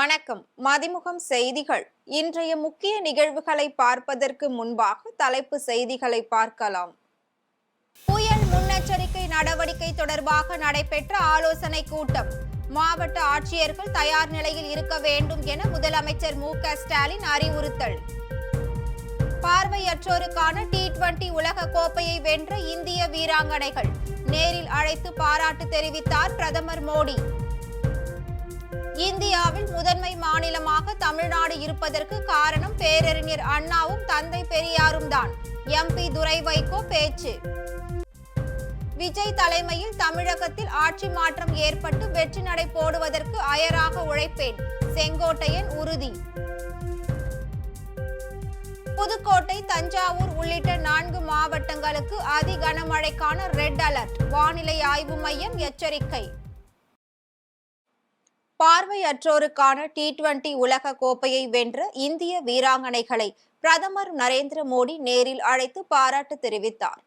வணக்கம். மதிமுகம் செய்திகள். இன்றைய முக்கிய நிகழ்வுகளை பார்ப்பதற்கு முன்பாக தலைப்பு செய்திகளை பார்க்கலாம். புயல் முன்னெச்சரிக்கை நடவடிக்கை தொடர்பாக நடைபெற்ற ஆலோசனை கூட்டம். மாவட்ட ஆட்சியர்கள் தயார் நிலையில் இருக்க வேண்டும் என முதலமைச்சர் மு.க.ஸ்டாலின் அறிவுறுத்தல். பார்வையற்றோருக்கான T20 உலக கோப்பையை வென்ற இந்திய வீராங்கனைகள் நேரில் அழைத்து பாராட்டு தெரிவித்தார் பிரதமர் மோடி. இந்தியாவில் முதன்மை மாநிலமாக தமிழ்நாடு இருப்பதற்கு காரணம் பேரறிஞர் அண்ணாவும் தந்தை பெரியாரும் தான். MP துரை வைகோ பேச்சு. விஜய் தலைமையில் தமிழகத்தில் ஆட்சி மாற்றம் ஏற்பட்டு வெற்றி நடை போடுவதற்கு அயராக உழைப்பேன், செங்கோட்டையன் உறுதி. புதுக்கோட்டை, தஞ்சாவூர் உள்ளிட்ட 4 மாவட்டங்களுக்கு அதி கனமழைக்கான ரெட் அலர்ட். வானிலை ஆய்வு மையம் எச்சரிக்கை. பார்வையற்றோருக்கான T20 உலக கோப்பையை வென்ற இந்திய வீராங்கனைகளை பிரதமர் நரேந்திர மோடி நேரில் அழைத்து பாராட்டு தெரிவித்தார்.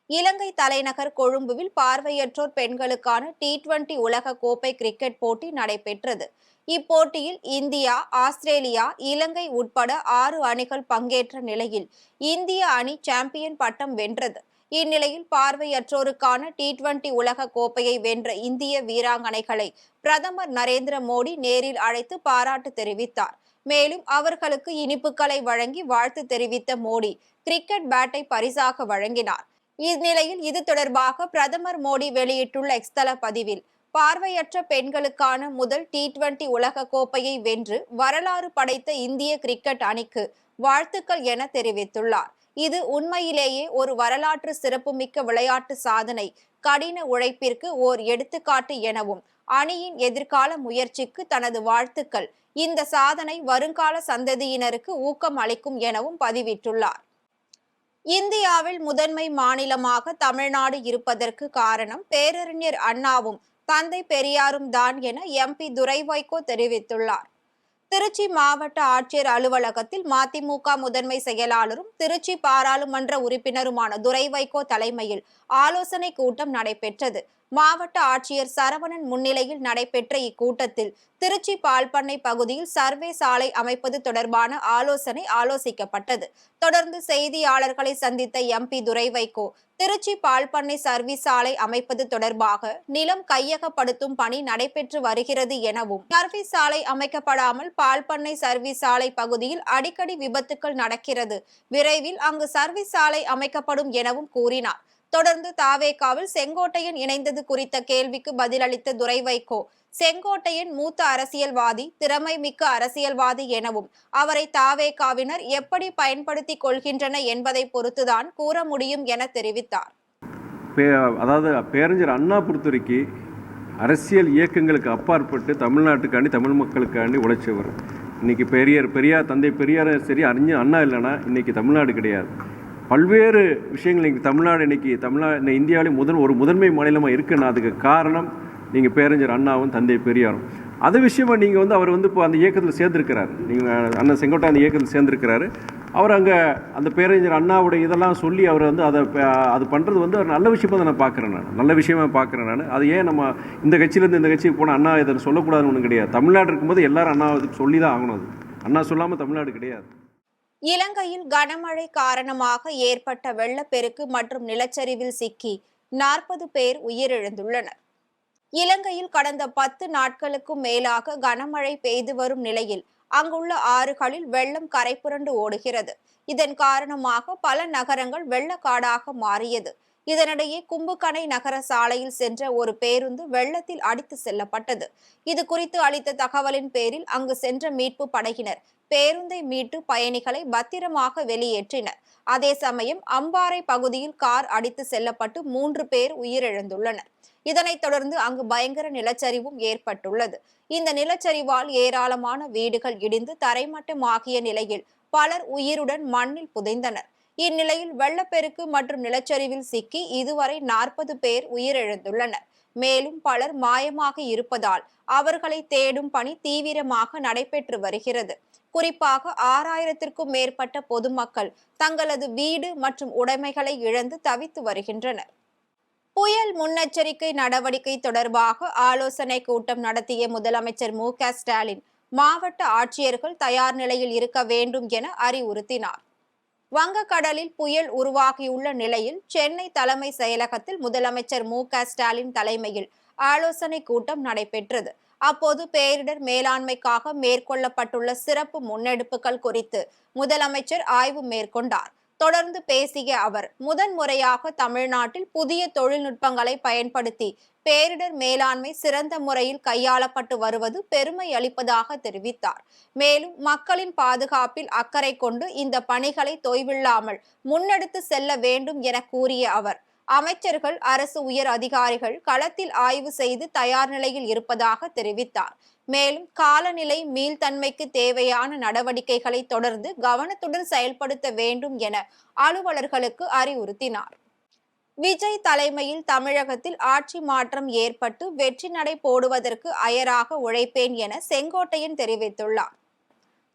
இலங்கை தலைநகர் கொழும்புவில் பார்வையற்றோர் பெண்களுக்கான T20 உலக கோப்பை கிரிக்கெட் போட்டி நடைபெற்றது. இப்போட்டியில் இந்தியா, ஆஸ்திரேலியா, இலங்கை உட்பட 6 அணிகள் பங்கேற்ற நிலையில் இந்திய அணி சாம்பியன் பட்டம் வென்றது. இந்நிலையில் பார்வையற்றோருக்கான T20 உலக கோப்பையை வென்ற இந்திய வீராங்கனைகளை பிரதமர் நரேந்திர மோடி நேரில் அழைத்து பாராட்டு தெரிவித்தார். மேலும் அவர்களுக்கு இனிப்புகளை வழங்கி வாழ்த்து தெரிவித்த மோடி கிரிக்கெட் பேட்டை பரிசாக வழங்கினார். இந்நிலையில் இது தொடர்பாக பிரதமர் மோடி வெளியிட்டுள்ள எக்ஸ்தல பதிவில், பார்வையற்ற பெண்களுக்கான முதல் T20 உலக கோப்பையை வென்று வரலாறு படைத்த இந்திய கிரிக்கெட் அணிக்கு வாழ்த்துக்கள் என தெரிவித்துள்ளார். இது உண்மையிலேயே ஒரு வரலாற்று சிறப்புமிக்க விளையாட்டு சாதனை, கடின உழைப்பிற்கு ஓர் எடுத்துக்காட்டு எனவும் அணியின் எதிர்கால முயற்சிக்கு தனது வாழ்த்துக்கள், இந்த சாதனை வருங்கால சந்ததியினருக்கு ஊக்கம் அளிக்கும் எனவும் பதிவிட்டுள்ளார். இந்தியாவில் முதன்மை மாநிலமாக தமிழ்நாடு இருப்பதற்கு காரணம் பேரறிஞர் அண்ணாவும் தந்தை பெரியாரும் தான் என MP துரை வைகோ தெரிவித்துள்ளார். திருச்சி மாவட்ட ஆட்சியர் அலுவலகத்தில் மதிமுக முதன்மை செயலாளரும் திருச்சி பாராளுமன்ற உறுப்பினருமான துரை வைகோ தலைமையில் ஆலோசனை கூட்டம் நடைபெற்றது. மாவட்ட ஆட்சியர் சரவணன் முன்னிலையில் நடைபெற்ற இக்கூட்டத்தில் திருச்சி பால்பண்ணை பகுதியில் சர்வே சாலை அமைப்பது தொடர்பான ஆலோசனை ஆலோசிக்கப்பட்டது. தொடர்ந்து செய்தியாளர்களை சந்தித்த MP துரை வைகோ, திருச்சி பால்பண்ணை சர்வீஸ் சாலை அமைப்பது தொடர்பாக நிலம் கையகப்படுத்தும் பணி நடைபெற்று வருகிறது எனவும், சர்வீஸ் சாலை அமைக்கப்படாமல் பால்பண்ணை சர்வீஸ் சாலை பகுதியில் அடிக்கடி விபத்துக்கள் நடக்கிறது, விரைவில் அங்கு சர்வீஸ் சாலை அமைக்கப்படும் எனவும் கூறினார். தொடர்ந்து தாவேகாவில் செங்கோட்டையன் இணைந்தது குறித்த கேள்விக்கு பதிலளித்த துரை வைகோ, செங்கோட்டையன் மூத்த அரசியல்வாதி, திறமை மிக்க அரசியல்வாதி எனவும் அவரை தாவேகாவினர் எப்படி பயன்படுத்திக் கொள்கின்றன என்பதை பொறுத்துதான் கூற முடியும் என தெரிவித்தார். அதாவது பேரறிஞர் அண்ணா பொறுத்தவரைக்கு அரசியல் இயக்கங்களுக்கு அப்பாற்பட்டு தமிழ்நாட்டுக்காண்டி, தமிழ் மக்களுக்காண்டி உழைச்சவர். இன்னைக்கு பெரியார் தந்தை பெரியார் சரி, அறிஞர் அண்ணா இல்லைன்னா இன்னைக்கு தமிழ்நாடு கிடையாது. பல்வேறு விஷயங்கள் இன்றைக்கி தமிழ்நாடு இந்தியாவிலே ஒரு முதன்மை மாநிலமாக இருக்குன்னா அதுக்கு காரணம் நீங்கள் பேரறிஞர் அண்ணாவும் தந்தை பெரியாரும். அது விஷயமா நீங்கள் அவர் இப்போ அந்த இயக்கத்தில் சேர்ந்துருக்கிறார். நீங்கள் அண்ணன் செங்கோட்டை அந்த இயக்கத்தில் சேர்ந்துருக்கிறாரு. அவர் அங்கே அந்த பேரறிஞர் அண்ணாவுடைய இதெல்லாம் சொல்லி அவர் அது பண்ணுறது ஒரு நல்ல விஷயமாக தான் நான் பார்க்குறேன். நல்ல விஷயமாக பார்க்குறேன் நான். அது ஏன் நம்ம இந்த கட்சியிலேருந்து இந்த கட்சிக்கு போனால் அண்ணா இதை சொல்லக்கூடாதுன்னு ஒன்றும் கிடையாது. தமிழ்நாடு இருக்கும்போது எல்லாரும் அண்ணா சொல்லி தான் ஆகணும். அது அண்ணா சொல்லாமல் தமிழ்நாடு கிடையாது. இலங்கையில் கனமழை காரணமாக ஏற்பட்ட வெள்ளப்பெருக்கு மற்றும் நிலச்சரிவில் சிக்கி 40 பேர் உயிரிழந்துள்ளனர். இலங்கையில் கடந்த 10 நாட்களுக்கும் மேலாக கனமழை பெய்து வரும் நிலையில் அங்குள்ள ஆறுகளில் வெள்ளம் கரைபுரண்டு ஓடுகிறது. இதன் காரணமாக பல நகரங்கள் வெள்ளக்காடாக மாறியது. இதனிடையே கும்புக்கனை நகர சாலையில் சென்ற ஒரு பேருந்து வெள்ளத்தில் அடித்து செல்லப்பட்டது. இது குறித்து அளித்த தகவலின் பேரில் அங்கு சென்ற மீட்பு படையினர் பேருந்தை மீட்டு பயணிகளை பத்திரமாக வெளியேற்றினர். அதே சமயம் அம்பாறை பகுதியில் கார் அடித்து செல்லப்பட்டு 3 பேர் உயிரிழந்துள்ளனர். இதனைத் தொடர்ந்து அங்கு பயங்கர நிலச்சரிவும் ஏற்பட்டுள்ளது. இந்த நிலச்சரிவால் ஏராளமான வீடுகள் இடிந்து தரைமட்டமாகிய நிலையில் பலர் உயிருடன் மண்ணில் புதைந்தனர். இந்நிலையில் வெள்ளப்பெருக்கு மற்றும் நிலச்சரிவில் சிக்கி இதுவரை 40 பேர் உயிரிழந்துள்ளனர். மேலும் பலர் மாயமாக இருப்பதால் அவர்களை தேடும் பணி தீவிரமாக நடைபெற்று வருகிறது. குறிப்பாக 6000த்திற்கும் மேற்பட்ட பொதுமக்கள் தங்களது வீடு மற்றும் உடைமைகளை இழந்து தவித்து வருகின்றனர். புயல் முன்னெச்சரிக்கை நடவடிக்கை தொடர்பாக ஆலோசனை கூட்டம் நடத்திய முதலமைச்சர் மு.க.ஸ்டாலின் மாவட்ட ஆட்சியர்கள் தயார் நிலையில் இருக்க வேண்டும் என அறிவுறுத்தினார். வங்கக்கடலில் புயல் உருவாகியுள்ள நிலையில் சென்னை தலைமை செயலகத்தில் முதலமைச்சர் மு.க.ஸ்டாலின் தலைமையில் ஆலோசனை கூட்டம் நடைபெற்றது. அப்போது பேரிடர் மேலாண்மைக்காக மேற்கொள்ளப்பட்டுள்ள சிறப்பு முன்னெடுப்புகள் குறித்து முதலமைச்சர் ஆய்வு மேற்கொண்டார். தொடர்ந்து பேசிய அவர், முதன்முறையாக தமிழ்நாட்டில் புதிய தொழில்நுட்பங்களை பயன்படுத்தி பேரிடர் மேலாண்மை சிறந்த முறையில் கையாளப்பட்டு வருவது பெருமை அளிப்பதாக தெரிவித்தார். மேலும் மக்களின் பாதுகாப்பில் அக்கறை கொண்டு இந்த பணிகளை தொய்வில்லாமல் முன்னெடுத்து செல்ல வேண்டும் என கூறிய அவர், அமைச்சர்கள், அரசு உயர் அதிகாரிகள் களத்தில் ஆய்வு செய்து தயார் நிலையில் இருப்பதாக தெரிவித்தார். மேலும் காலநிலை மீள்தன்மைக்கு தேவையான நடவடிக்கைகளை தொடர்ந்து கவனத்துடன் செயல்படுத்த வேண்டும் என அலுவலர்களுக்கு அறிவுறுத்தினார். விஜய் தலைமையில் தமிழகத்தில் ஆட்சி மாற்றம் ஏற்பட்டு வெற்றி நடை போடுவதற்கு அயராக உழைப்பேன் என செங்கோட்டையன் தெரிவித்துள்ளார்.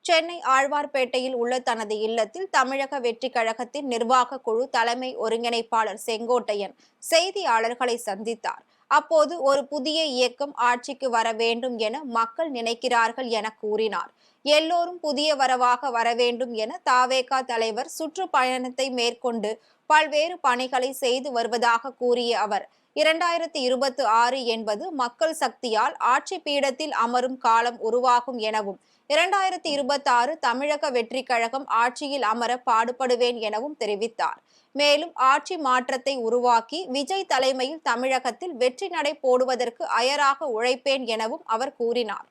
சென்னை ஆழ்வார்பேட்டையில் உள்ள தனது இல்லத்தில் தமிழக வெற்றி கழகத்தின் நிர்வாக குழு தலைமை ஒருங்கிணைப்பாளர் செங்கோட்டையன் செய்தியாளர்களை சந்தித்தார். அப்போது ஒரு புதிய இயக்கம் ஆட்சிக்கு வர வேண்டும் என மக்கள் நினைக்கிறார்கள் என கூறினார். எல்லோரும் புதிய வரவாக வர வேண்டும் என தவேகா தலைவர் சுற்றுப்பயணத்தை மேற்கொண்டு பல்வேறு பணிகளை செய்து வருவதாக கூறிய அவர், 2026 என்பது மக்கள் சக்தியால் ஆட்சி பீடத்தில் அமரும் காலம் உருவாகும் எனவும், 2026 தமிழக வெற்றி கழகம் ஆட்சியில் அமர பாடுபடுவேன் எனவும் தெரிவித்தார். மேலும் ஆட்சி மாற்றத்தை உருவாக்கி விஜய் தலைமையில் தமிழகத்தில் வெற்றி நடை போடுவதற்கு அயராக உழைப்பேன் எனவும் அவர் கூறினார்.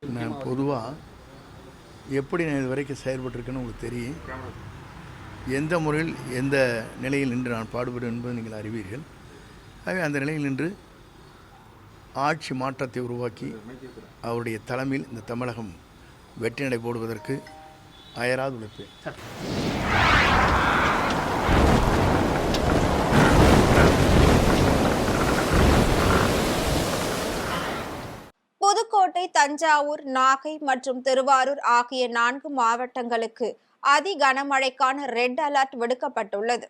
நான் பொதுவாக எப்படி நான் இது வரைக்கும் செயல்பட்டிருக்கேன்னு உங்களுக்கு தெரியும். எந்த முறையில் எந்த நிலையில் நின்று நான் பாடுபடுவேன் என்பது நீங்கள் அறிவீர்கள். ஆகவே அந்த நிலையில் நின்று ஆட்சி மாற்றத்தை உருவாக்கி அவருடைய தலைமையில் இந்த தமிழகம் வெற்றி நடை போடுவதற்கு அயராது உழைப்பேன். புதுக்கோட்டை, தஞ்சாவூர், நாகை மற்றும் திருவாரூர் ஆகிய 4 மாவட்டங்களுக்கு அதி கனமழைக்கான ரெட் அலர்ட் விடுக்கப்பட்டுள்ளது.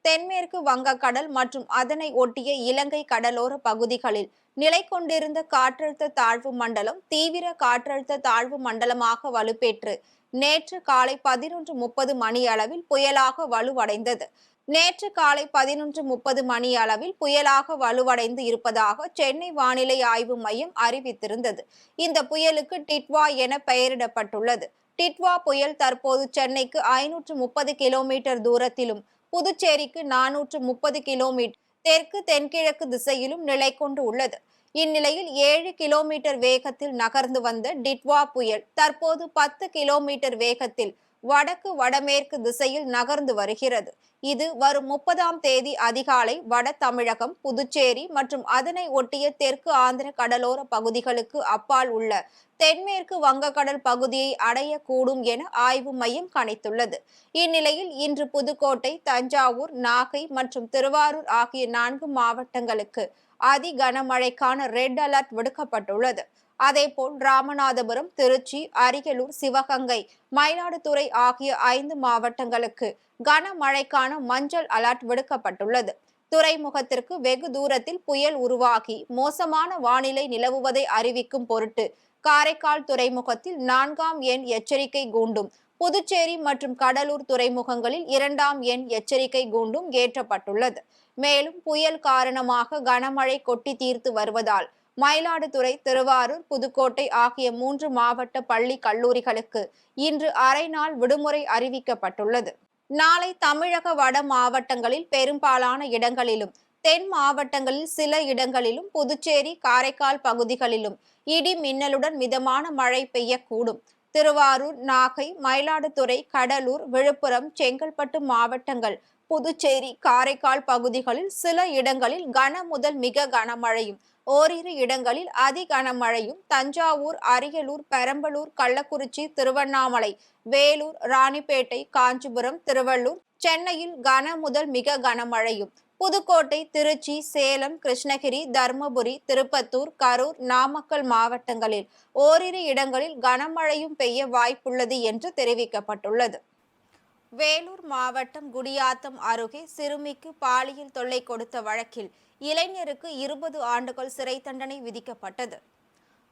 தென்மேற்கு வங்கக்கடல் மற்றும் அதனை ஒட்டிய இலங்கை கடலோர பகுதிகளில் நிலை கொண்டிருந்த காற்றழுத்த தாழ்வு மண்டலம் தீவிர காற்றழுத்த தாழ்வு மண்டலமாக வலுப்பெற்று நேற்று காலை 11:30 மணி அளவில் புயலாக வலுவடைந்தது. நேற்று காலை 11:30 மணி அளவில் புயலாக வலுவடைந்து இருப்பதாக சென்னை வானிலை ஆய்வு மையம் அறிவித்திருந்தது. இந்த புயலுக்கு டிட்வா என பெயரிடப்பட்டுள்ளது. டிட்வா புயல் தற்போது சென்னைக்கு 530 கிலோமீட்டர் தூரத்திலும், புதுச்சேரிக்கு 430 கிலோமீட்டர் தெற்கு தென்கிழக்கு திசையிலும் நிலை கொண்டு உள்ளது. இந்நிலையில் 7 கிலோமீட்டர் வேகத்தில் நகர்ந்து வந்த டிட்வா புயல் தற்போது 10 கிலோமீட்டர் வேகத்தில் வடக்கு வடமேற்கு திசையில் நகர்ந்து வருகிறது. இது வரும் 30ஆம் தேதி அதிகாலை வட தமிழகம், புதுச்சேரி மற்றும் அதனை ஒட்டிய தெற்கு ஆந்திர கடலோர பகுதிகளுக்கு அப்பால் உள்ள தென்மேற்கு வங்கக்கடல் பகுதியை அடையக்கூடும் என ஆய்வு மையம் கணித்துள்ளது. இந்நிலையில் இன்று புதுக்கோட்டை, தஞ்சாவூர், நாகை மற்றும் திருவாரூர் ஆகிய 4 மாவட்டங்களுக்கு அதி கனமழைக்கான ரெட் அலர்ட் விடுக்கப்பட்டுள்ளது. அதேபோல் ராமநாதபுரம், திருச்சி, அரியலூர், சிவகங்கை, மயிலாடுதுறை ஆகிய 5 மாவட்டங்களுக்கு கனமழைக்கான மஞ்சள் அலர்ட் விடுக்கப்பட்டுள்ளது. துறைமுகத்திற்கு வெகு தூரத்தில் புயல் உருவாகி மோசமான வானிலை நிலவுவதை அறிவிக்கும் பொருட்டு காரைக்கால் துறைமுகத்தில் 4ஆம் எண் எச்சரிக்கை கூண்டும், புதுச்சேரி மற்றும் கடலூர் துறைமுகங்களில் 2ஆம் எண் எச்சரிக்கை கூண்டும் ஏற்றப்பட்டுள்ளது. மேலும் புயல் காரணமாக கனமழை கொட்டி தீர்த்து வருவதால் மயிலாடுதுறை, திருவாரூர், புதுக்கோட்டை ஆகிய 3 மாவட்ட பள்ளி கல்லூரிகளுக்கு இன்று அரை நாள் விடுமுறை அறிவிக்கப்பட்டுள்ளது. நாளை தமிழக வட மாவட்டங்களில் பெரும்பாலான இடங்களிலும், தென் மாவட்டங்களில் சில இடங்களிலும், புதுச்சேரி, காரைக்கால் பகுதிகளிலும் இடி மின்னலுடன் மிதமான மழை பெய்யக்கூடும். திருவாரூர், நாகை, மயிலாடுதுறை, கடலூர், விழுப்புரம், செங்கல்பட்டு மாவட்டங்கள், புதுச்சேரி, காரைக்கால் பகுதிகளில் சில இடங்களில் கன முதல் மிக கனமழையும், ஓரிரு இடங்களில் அதி கனமழையும், தஞ்சாவூர், அரியலூர், பெரம்பலூர், கள்ளக்குறிச்சி, திருவண்ணாமலை, வேலூர், ராணிப்பேட்டை, காஞ்சிபுரம், திருவள்ளூர், சென்னையில் கன முதல் மிக கனமழையும், புதுக்கோட்டை, திருச்சி, சேலம், கிருஷ்ணகிரி, தர்மபுரி, திருப்பத்தூர், கரூர், நாமக்கல் மாவட்டங்களில் ஓரிரு இடங்களில் கனமழையும் பெய்ய வாய்ப்புள்ளது என்று தெரிவிக்கப்பட்டுள்ளது. வேலூர் மாவட்டம் குடியாத்தம் அருகே சிறுமிக்கு பாலியல் தொல்லை கொடுத்த வழக்கில் இளைஞருக்கு 20 ஆண்டுகள் சிறை தண்டனை விதிக்கப்பட்டது.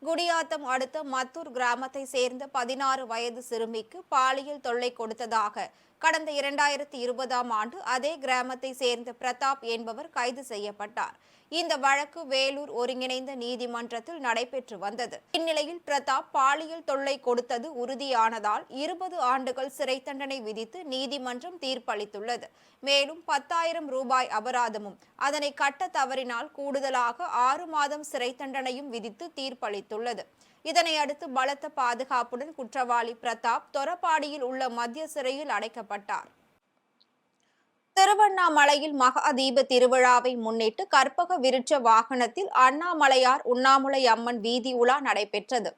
குடியாத்தம் அடுத்த மத்தூர் கிராமத்தை சேர்ந்த 16 வயது சிறுமிக்கு பாலியல் தொல்லை கொடுத்ததாக கடந்த 2020ஆம் ஆண்டு அதே கிராமத்தை சேர்ந்த பிரதாப் என்பவர் கைது செய்யப்பட்டார். இந்த வழக்கு வேலூர் ஒருங்கிணைந்த நீதிமன்றத்தில் நடைபெற்று வந்தது. இந்நிலையில் பிரதாப் பாலியல் தொல்லை கொடுத்தது உறுதியானதால் 20 ஆண்டுகள் சிறை தண்டனை விதித்து நீதிமன்றம் தீர்ப்பளித்துள்ளது. மேலும் 10,000 ரூபாய் அபராதமும், அதனை கட்ட தவறினால் கூடுதலாக 6 மாதம் சிறை தண்டனையும் விதித்து தீர்ப்பளித்துள்ளது. இதனை அடுத்து பலத்த பாதுகாப்புடன் குற்றவாளி பிரதாப் தொரப்பாடியில் உள்ள மத்திய சிறையில் அடைக்கப்பட்டார். திருவண்ணாமலையில் மகாதீப திருவிழாவை முன்னிட்டு கற்பக விருட்ச வாகனத்தில் அண்ணாமலையார் உண்ணாமுலை அம்மன் வீதி உலா நடைபெற்றது.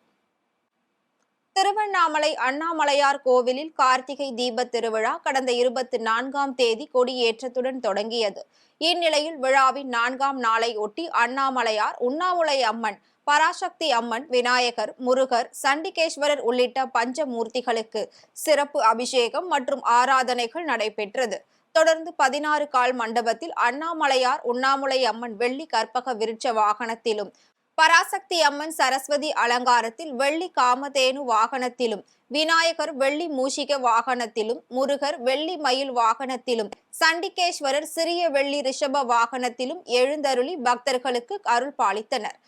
திருவண்ணாமலை அண்ணாமலையார் கோவிலில் கார்த்திகை தீப திருவிழா கடந்த 24ஆம் தேதி கொடியேற்றத்துடன் தொடங்கியது. இந்நிலையில் விழாவின் 4ஆம் நாளை ஒட்டி அண்ணாமலையார், உண்ணாமுலை அம்மன், பராசக்தி அம்மன், விநாயகர், முருகர், சண்டிகேஸ்வரர் உள்ளிட்ட பஞ்சமூர்த்திகளுக்கு சிறப்பு அபிஷேகம் மற்றும் ஆராதனைகள் நடைபெற்றது. தொடர்ந்து 16 கால் மண்டபத்தில் அண்ணாமலையார், உண்ணாமுலை அம்மன் வெள்ளி கற்பக விருட்ச வாகனத்திலும், பராசக்தி அம்மன் சரஸ்வதி அலங்காரத்தில் வெள்ளி காமதேனு வாகனத்திலும், விநாயகர் வெள்ளி மூஷிக வாகனத்திலும், முருகர் வெள்ளி மயில் வாகனத்திலும், சண்டிகேஸ்வரர் சிறிய வெள்ளி ரிஷப வாகனத்திலும் எழுந்தருளி பக்தர்களுக்கு அருள் பாலித்தனர்.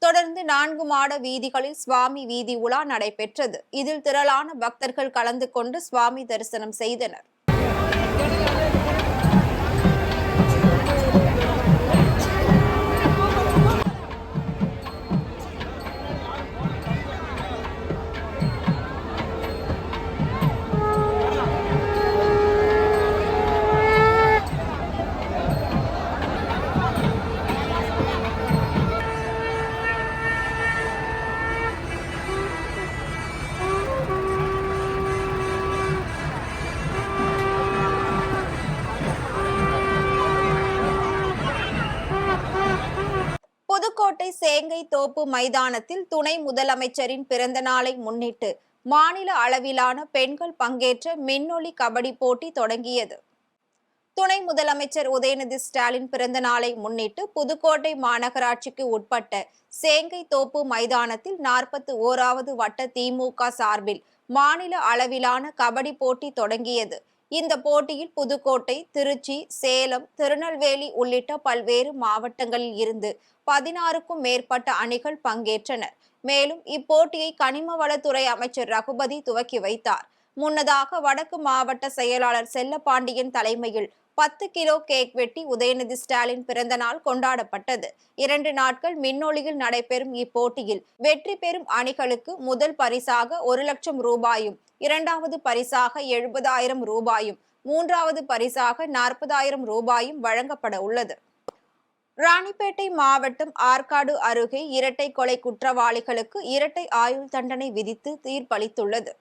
தொடர்ந்து 4 மாட வீதிகளில் சுவாமி வீதி உலா நடைபெற்றது. இதில் திரளான பக்தர்கள் கலந்து கொண்டு சுவாமி தரிசனம் செய்தனர். புதுக்கோட்டை சேங்கை தோப்பு மைதானத்தில் துணை முதலமைச்சரின் பிறந்த நாளை முன்னிட்டு மாநில அளவிலான பெண்கள் பங்கேற்ற மின்னொலி கபடி போட்டி தொடங்கியது. துணை முதலமைச்சர் உதயநிதி ஸ்டாலின் பிறந்த நாளை முன்னிட்டு புதுக்கோட்டை மாநகராட்சிக்கு உட்பட்ட சேங்கை தோப்பு மைதானத்தில் 41வது வட்ட திமுக சார்பில் மாநில அளவிலான கபடி போட்டி தொடங்கியது. இந்த போட்டியில் புதுக்கோட்டை, திருச்சி, சேலம், திருநெல்வேலி உள்ளிட்ட பல்வேறு மாவட்டங்களில் இருந்து 16க்கும் மேற்பட்ட அணிகள் பங்கேற்றனர். மேலும் இப்போட்டியை கனிமவளத்துறை அமைச்சர் ரகுபதி துவக்கி வைத்தார். முன்னதாக வடக்கு மாவட்ட செயலாளர் செல்லப்பாண்டியன் தலைமையில் 10 கிலோ கேக் வெட்டி உதயநிதி ஸ்டாலின் பிறந்த நாள் கொண்டாடப்பட்டது. 2 நாட்கள் மின்னொலியில் நடைபெறும் இப்போட்டியில் வெற்றி பெறும் அணிகளுக்கு முதல் பரிசாக 1 லட்சம் ரூபாயும், 2வது பரிசாக 70,000 ரூபாயும், 3வது பரிசாக 40,000 ரூபாயும் வழங்கப்பட உள்ளது. ராணிப்பேட்டை மாவட்டம் ஆற்காடு அருகே இரட்டை கொலை குற்றவாளிகளுக்கு இரட்டை ஆயுள் தண்டனை விதித்து தீர்ப்பளித்துள்ளது.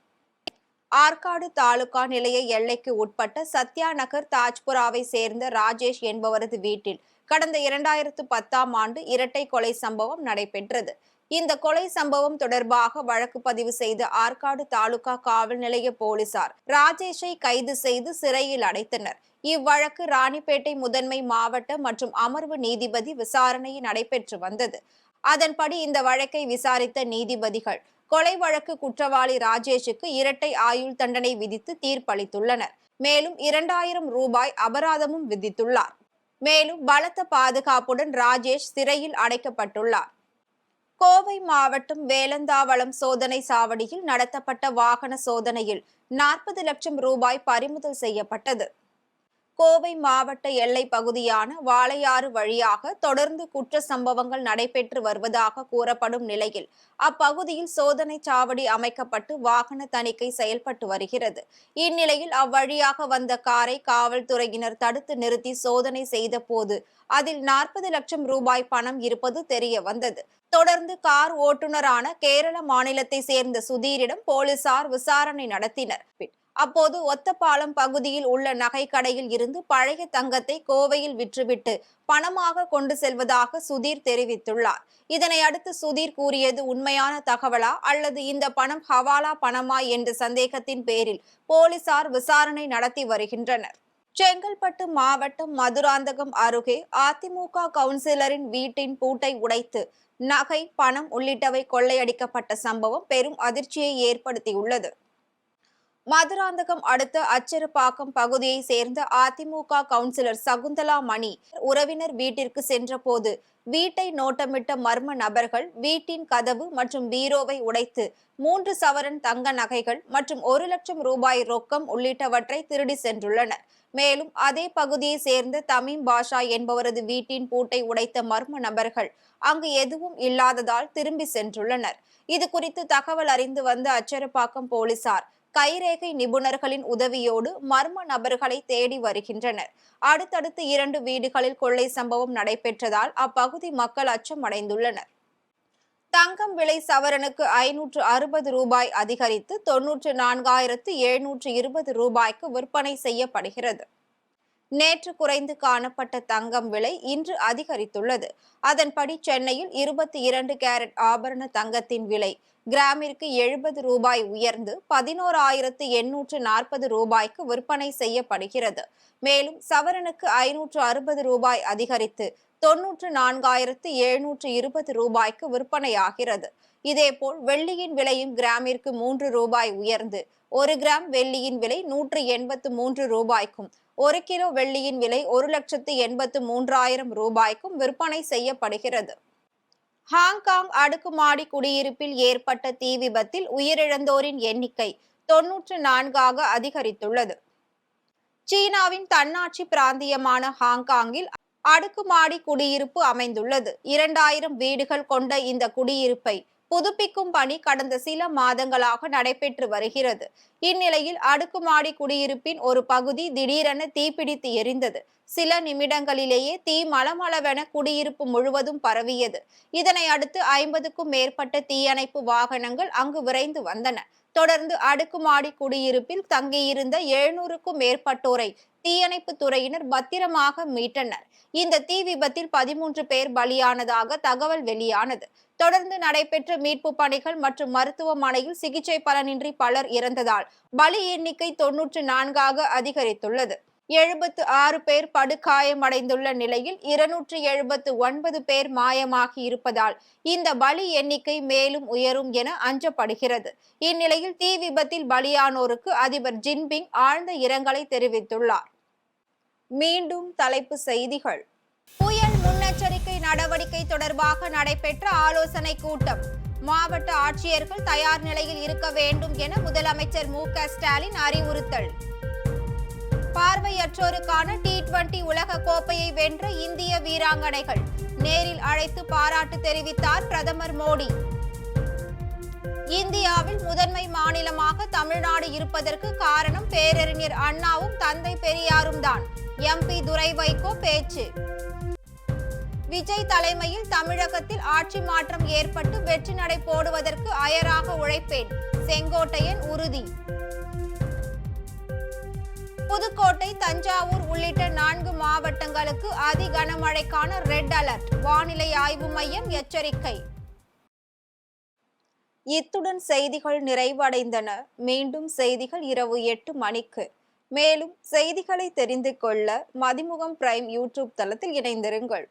ஆற்காடு தாலுகா நிலைய எல்லைக்கு உட்பட்ட சத்யா நகர் தாஜ்புராவை சேர்ந்த ராஜேஷ் என்பவரது வீட்டில் கடந்த 2010ஆம் ஆண்டு இரட்டை கொலை சம்பவம் நடைபெற்றது. இந்த கொலை சம்பவம் தொடர்பாக வழக்கு பதிவு செய்த ஆற்காடு தாலுகா காவல் நிலைய போலீசார் ராஜேஷை கைது செய்து சிறையில் அடைத்தனர். இவ்வழக்கு ராணிப்பேட்டை முதன்மை மாவட்ட மற்றும் அமர்வு நீதிபதி விசாரணை நடைபெற்று வந்தது. அதன்படி இந்த வழக்கை விசாரித்த நீதிபதிகள் கொலை வழக்கு குற்றவாளி ராஜேஷுக்கு இரட்டை ஆயுள் தண்டனை விதித்து தீர்ப்பளித்துள்ளனர். மேலும் 2000 ரூபாய் அபராதமும் விதித்துள்ளார். மேலும் பலத்த பாதுகாப்புடன் ராஜேஷ் சிறையில் அடைக்கப்பட்டுள்ளார். கோவை மாவட்டம் வேலந்தாவளம் சோதனை சாவடியில் நடத்தப்பட்ட வாகன சோதனையில் 40 லட்சம் ரூபாய் பறிமுதல் செய்யப்பட்டது. கோவை மாவட்ட எல்லை பகுதியான வாளையாறு வழியாக தொடர்ந்து குற்ற சம்பவங்கள் நடைபெற்று வருவதாக கூறப்படும் நிலையில் அப்பகுதியில் சோதனை சாவடி அமைக்கப்பட்டு வாகன தணிக்கை செயல்பட்டு வருகிறது. இந்நிலையில் அவ்வழியாக வந்த காரை காவல்துறையினர் தடுத்து நிறுத்தி சோதனை செய்த போது அதில் 40 லட்சம் ரூபாய் பணம் இருப்பது தெரிய வந்தது. தொடர்ந்து கார் ஓட்டுநரான கேரள மாநிலத்தை சேர்ந்த சுதீரிடம் போலீசார் விசாரணை நடத்தினர். அப்போது ஒத்தப்பாலம் பகுதியில் உள்ள நகை கடையில் இருந்து பழைய தங்கத்தை கோவையில் விற்றுவிட்டு பணமாக கொண்டு செல்வதாக சுதீர் தெரிவித்துள்ளார். இதனை அடுத்து சுதீர் கூறியது உண்மையான தகவலா அல்லது இந்த பணம் ஹவாலா பணமா என்ற சந்தேகத்தின் பேரில் போலீசார் விசாரணை நடத்தி வருகின்றனர். செங்கல்பட்டு மாவட்டம் மதுராந்தகம் அருகே அதிமுக கவுன்சிலரின் வீட்டின் பூட்டை உடைத்து நகை, பணம் உள்ளிட்டவை கொள்ளையடிக்கப்பட்ட சம்பவம் பெரும் அதிர்ச்சியை ஏற்படுத்தியுள்ளது. மதுராந்தகம் அடுத்த அச்சரப்பாக்கம் பகுதியை சேர்ந்த அதிமுக கவுன்சிலர் சகுந்தலா மணி உறவினர் வீட்டிற்கு சென்றபோது வீட்டை நோட்டமிட்ட மர்ம நபர்கள் வீட்டின் கதவு மற்றும் பீரோவை உடைத்து 3 சவரன் தங்க நகைகள் மற்றும் 1 லட்சம் ரூபாய் ரொக்கம் உள்ளிட்டவற்றை திருடி சென்றுள்ளனர். மேலும் அதே பகுதியை சேர்ந்த தமீம் பாஷா என்பவரது வீட்டின் பூட்டை உடைத்த மர்ம நபர்கள் அங்கு எதுவும் இல்லாததால் திரும்பி சென்றுள்ளனர். இது குறித்து தகவல் அறிந்து வந்த அச்சரப்பாக்கம் போலீசார் கைரேகை நிபுணர்களின் உதவியோடு மர்ம நபர்களை தேடி வருகின்றனர். அடுத்தடுத்து 2 வீடுகளில் கொள்ளை சம்பவம் நடைபெற்றதால் அப்பகுதி மக்கள் அச்சம் அடைந்துள்ளனர். தங்கம் விலை சவரனுக்கு 560 ரூபாய் அதிகரித்து 94,720 ரூபாய்க்கு விற்பனை செய்யப்படுகிறது. நேற்று குறைந்து காணப்பட்ட தங்கம் விலை இன்று அதிகரித்துள்ளது. அதன்படி சென்னையில் 22 கேரட் ஆபரண தங்கத்தின் விலை கிராமிற்கு 70 ரூபாய் உயர்ந்து 11,840 ரூபாய்க்கு விற்பனை செய்யப்படுகிறது. மேலும் சவரனுக்கு 560 ரூபாய் அதிகரித்து 94,720 ரூபாய்க்கு விற்பனையாகிறது. இதேபோல் வெள்ளியின் விலையும் கிராமிற்கு 3 ரூபாய் உயர்ந்து 1 கிராம் வெள்ளியின் விலை 183 ரூபாய்க்கும் 1 கிலோ வெள்ளியின் விலை 1,83,000 ரூபாய்க்கும் விற்பனை செய்யப்படுகிறது. ஹாங்காங் அடுக்குமாடி குடியிருப்பில் ஏற்பட்ட தீ விபத்தில் உயிரிழந்தோரின் எண்ணிக்கை 94ஆக அதிகரித்துள்ளது. சீனாவின் தன்னாட்சி பிராந்தியமான ஹாங்காங்கில் அடுக்குமாடி குடியிருப்பு அமைந்துள்ளது. 2000 வீடுகள் கொண்ட இந்த குடியிருப்பை புதுப்பிக்கும் பணி கடந்த சில மாதங்களாக நடைபெற்று வருகிறது. இந்நிலையில் அடுக்குமாடி குடியிருப்பின் ஒரு பகுதி திடீரென தீப்பிடித்து எரிந்தது. சில நிமிடங்களிலேயே தீ மளமளவென குடியிருப்பு முழுவதும் பரவியது. இதனை அடுத்து 50க்கும் மேற்பட்ட தீயணைப்பு வாகனங்கள் அங்கு விரைந்து வந்தன. தொடர்ந்து அடுக்குமாடி குடியிருப்பில் தங்கியிருந்த 700க்கும் மேற்பட்டோரை தீயணைப்பு துறையினர் பத்திரமாக மீட்டனர். இந்த தீ விபத்தில் 13 பேர் பலியானதாக தகவல் வெளியானது. தொடர்ந்து நடைபெற்ற மீட்பு பணிகள் மற்றும் மருத்துவமனையில் சிகிச்சை பலனின்றி பலர் இறந்ததால் பலி எண்ணிக்கை 94ஆக அதிகரித்துள்ளது. 76 பேர் படுகாயமடைந்துள்ள நிலையில் 279 பேர் மாயமாகி இருப்பதால் இந்த பலி எண்ணிக்கை மேலும் உயரும் என அஞ்சப்படுகிறது. இந்நிலையில் தீ விபத்தில் பலியானோருக்கு அதிபர் ஜின்பிங் ஆழ்ந்த இரங்கலை தெரிவித்துள்ளார். மீண்டும் தலைப்பு செய்திகள். புயல் முன்னெச்சரிக்கை நடவடிக்கை தொடர்பாக நடைபெற்ற ஆலோசனை கூட்டம். மாவட்ட ஆட்சியர்கள் தயார் நிலையில் இருக்க வேண்டும் என முதலமைச்சர் மு.க. ஸ்டாலின் அறிவுறுத்தல். பார்வையற்றோருக்கான T20 உலக கோப்பையை வென்ற இந்திய வீராங்கனைகள் நேரில் அழைத்து பாராட்டு தெரிவித்தார் பிரதமர் மோடி. இந்தியாவில் முதன்மை மாநிலமாக தமிழ்நாடு இருப்பதற்கு காரணம் பேரறிஞர் அண்ணாவும் தந்தை பெரியாரும் தான். MP துரை வைகோ பேச்சு. விஜய் தலைமையில் தமிழகத்தில் ஆட்சி மாற்றம் ஏற்பட்டு வெற்றி நடை போடுவதற்கு அயராக உழைப்பேன், செங்கோட்டையன் உறுதி. புதுக்கோட்டை, தஞ்சாவூர் உள்ளிட்ட 4 மாவட்டங்களுக்கு அதி கனமழைக்கான ரெட் அலர்ட். வானிலை ஆய்வு மையம் எச்சரிக்கை. இத்துடன் செய்திகள் நிறைவடைந்தன. மீண்டும் செய்திகள் இரவு 8 மணிக்கு. மேலும் செய்திகளை தெரிந்து கொள்ள மதிமுகம் பிரைம் யூடியூப் தளத்தில் இணைந்திருங்கள்.